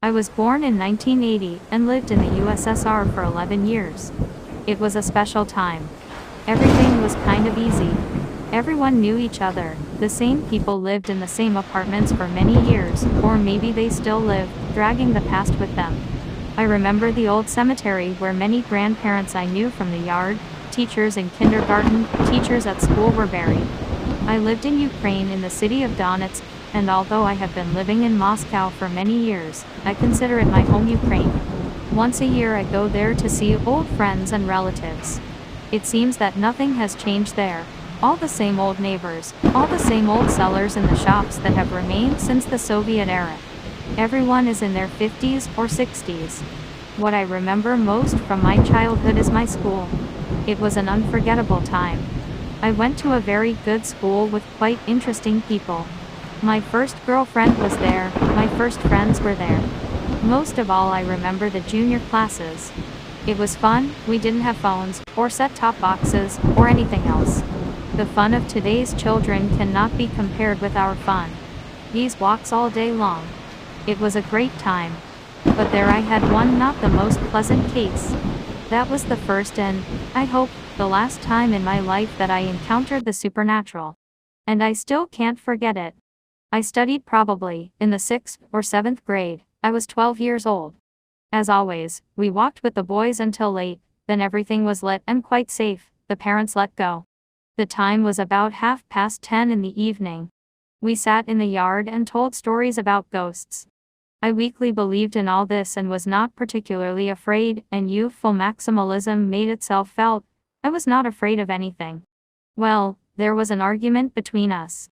I was born in 1980 and lived in the USSR for 11 years. It was a special time. Everything was kind of easy. Everyone knew each other. The same people lived in the same apartments for many years, or maybe they still live, dragging the past with them. I remember the old cemetery where many grandparents I knew from the yard, teachers in kindergarten, teachers at school were buried. I lived in Ukraine in the city of Donetsk, and although I have been living in Moscow for many years, I consider it my home Ukraine. Once a year I go there to see old friends and relatives. It seems that nothing has changed there. All the same old neighbors, all the same old sellers in the shops that have remained since the Soviet era. Everyone is in their 50s or 60s. What I remember most from my childhood is my school. It was an unforgettable time. I went to a very good school with quite interesting people. My first girlfriend was there, my first friends were there. Most of all I remember the junior classes. It was fun, we didn't have phones, or set-top boxes, or anything else. The fun of today's children cannot be compared with our fun. These walks all day long. It was a great time. But there I had one not the most pleasant case. That was the first and, I hope, the last time in my life that I encountered the supernatural. And I still can't forget it. I studied probably in the 6th or 7th grade. I was 12 years old. As always, we walked with the boys until late, then everything was lit and quite safe, the parents let go. The time was about 10:30 in the evening. We sat in the yard and told stories about ghosts. I weakly believed in all this and was not particularly afraid, and youthful maximalism made itself felt. I was not afraid of anything. Well, there was an argument between us.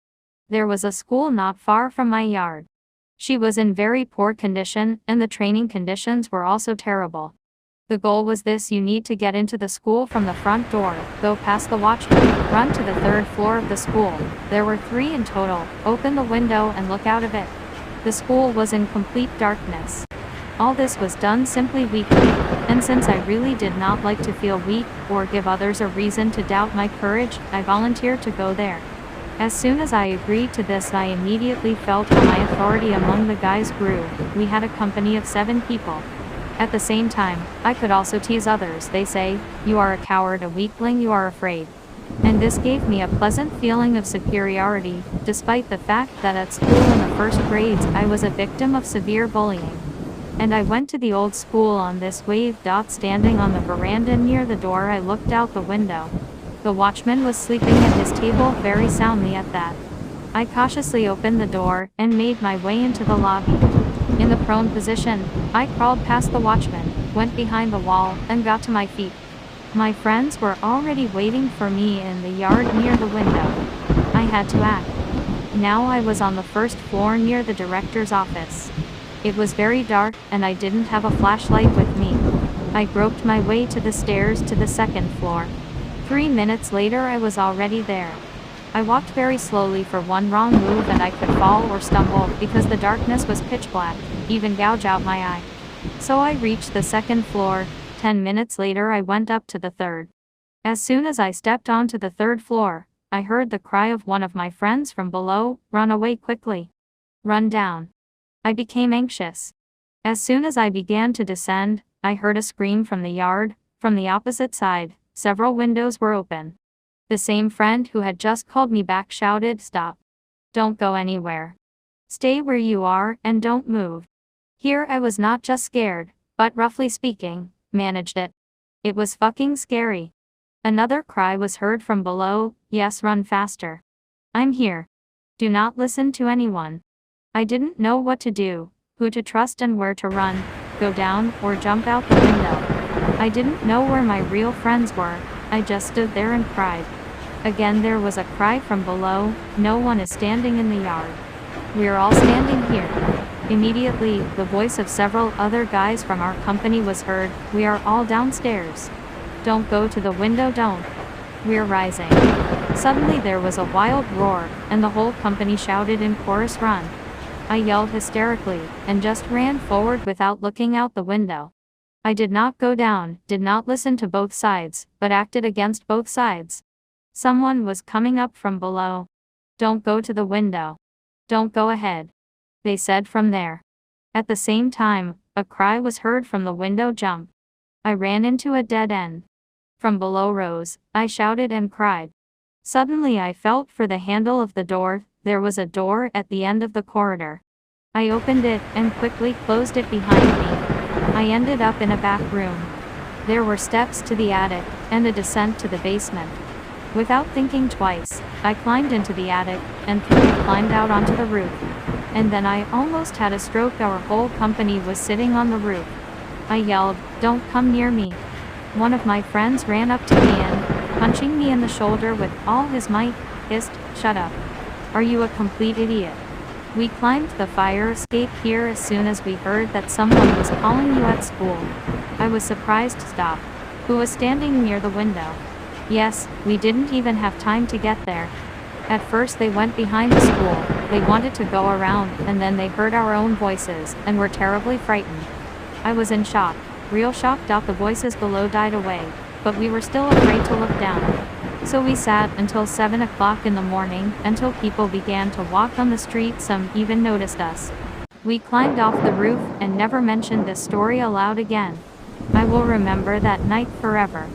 There was a school not far from my yard. She was in very poor condition, and the training conditions were also terrible. The goal was this: you need to get into the school from the front door, go past the watchman, run to the 3rd floor of the school. There were 3 in total, open the window and look out of it. The school was in complete darkness. All this was done simply weakly, and since I really did not like to feel weak, or give others a reason to doubt my courage, I volunteered to go there. As soon as I agreed to this I immediately felt how my authority among the guys grew. We had a company of 7 people. At the same time, I could also tease others. They say, "You are a coward, a weakling, you are afraid." And this gave me a pleasant feeling of superiority, despite the fact that at school in the first grades I was a victim of severe bullying. And I went to the old school on this wave. Standing on the veranda near the door I looked out the window. The watchman was sleeping at his table very soundly at that. I cautiously opened the door and made my way into the lobby. In the prone position, I crawled past the watchman, went behind the wall, and got to my feet. My friends were already waiting for me in the yard near the window. I had to act. Now I was on the 1st floor near the director's office. It was very dark, and I didn't have a flashlight with me. I groped my way to the stairs to the 2nd floor. 3 minutes later I was already there. I walked very slowly, for one wrong move and I could fall or stumble, because the darkness was pitch black, even gouge out my eye. So I reached the 2nd floor. 10 minutes later I went up to the 3rd. As soon as I stepped onto the 3rd floor, I heard the cry of one of my friends from below, "Run away quickly. Run down." I became anxious. As soon as I began to descend, I heard a scream from the yard. From the opposite side, several windows were open. The same friend who had just called me back shouted, "Stop. Don't go anywhere. Stay where you are, and don't move." Here I was not just scared, but roughly speaking, managed it. It was fucking scary. Another cry was heard from below, "Yes, run faster. I'm here. Do not listen to anyone." I didn't know what to do, who to trust and where to run, go down, or jump out the window. I didn't know where my real friends were. I just stood there and cried. Again there was a cry from below, "No one is standing in the yard. We're all standing here." Immediately, the voice of several other guys from our company was heard, "We are all downstairs. Don't go to the window, don't. We're rising." Suddenly there was a wild roar, and the whole company shouted in chorus, "Run." I yelled hysterically, and just ran forward without looking out the window. I did not go down, did not listen to both sides, but acted against both sides. Someone was coming up from below. "Don't go to the window. Don't go ahead," they said from there. At the same time, a cry was heard from the window jump. I ran into a dead end. From below rose, I shouted and cried. Suddenly I felt for the handle of the door. There was a door at the end of the corridor. I opened it and quickly closed it behind me. I ended up in a back room. There were steps to the attic, and a descent to the basement. Without thinking twice, I climbed into the attic, and climbed out onto the roof. And then I almost had a stroke. Our whole company was sitting on the roof. I yelled, "Don't come near me." One of my friends ran up to me and, punching me in the shoulder with all his might, hissed, "Shut up. Are you a complete idiot?" We climbed the fire escape here as soon as we heard that someone was calling you at school. I was surprised to stop. Who was standing near the window? Yes, we didn't even have time to get there. At first they went behind the school, they wanted to go around, and then they heard our own voices, and were terribly frightened. I was in shock, real shock. The voices below died away, but we were still afraid to look down. So we sat until 7 o'clock in the morning, until people began to walk on the street. Some even noticed us. We climbed off the roof, and never mentioned this story aloud again. I will remember that night forever.